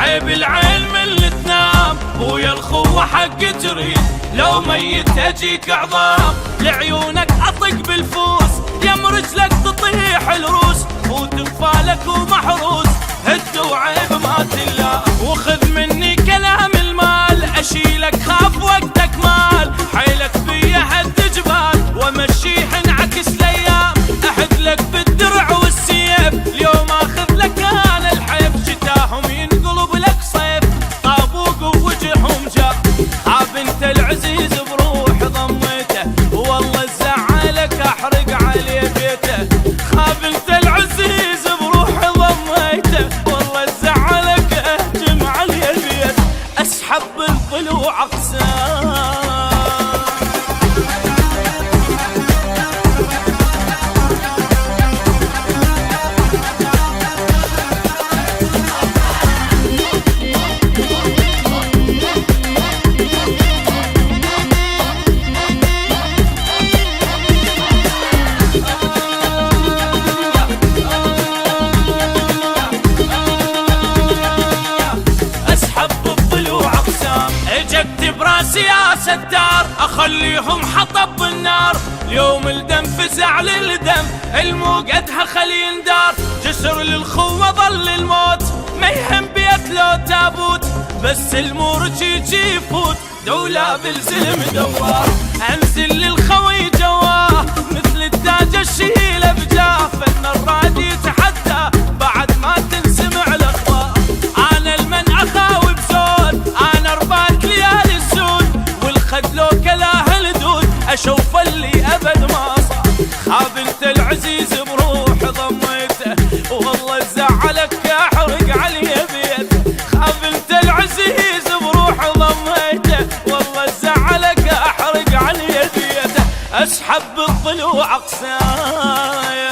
عيب العين من اللي تنام، ويا الخوة حق تريد لو ميت اجيك عظام. لعيونك اطق بالفوس، يم رجلك تطيح الروس، وتنفالك ومحروس هد وعيب ما تلام. وخذ مني كلام المال، اشيلك خاف وقتك مال، حيلك فيا هد جبال وامشيه انعكس الايام. احد لك بالدرع والسيف، اليوم اخذ لك انا الحيف. شتاهم ينقلب لك صيف، طابوق ووجههم جاف. خاف انت العزيز بروح ضميته، والله زعلك احرق عليه بيته. خاف انت العزيز بروح ضميته، والله زعلك اهجم عليه بيته. اسحب بالضلوع اقسام. براسي يا ستار، اخليهم حطب بالنار. اليوم الدم فزع للدم، الموقدها خلي يندار. جسر للخوة ظل الموت، ما يهم بيت لو تابوت. بس المورج يجي يفوت، دولة بالزلم دوار. انزل للخوي جواه، مثل التاج الشيله بجاه. فن الراد يتحدى بعد ما تنسمع الاخبار. انا المن اخاوي بزود، انا رباك ليالي السود. والخد لو كلاه الدود، اشوف اللي ابد ما صار. خاف انت العزيز بروح ضميته، والله زعلك احرق عليه بيته. خاف انت العزيز بروح ضميته، والله زعلك احرق عليه بيته. اسحب بالضلوع اقسايا.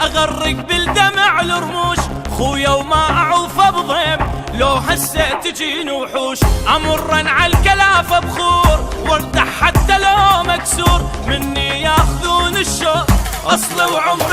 اغرق بالدمع الرموش، خويا وما اعوف بضيم. لو هسه تجيني وحوش، امرن على الكلافه بخور. وارتاح حتى لو مكسور، مني ياخذون الشوق اصل وعمر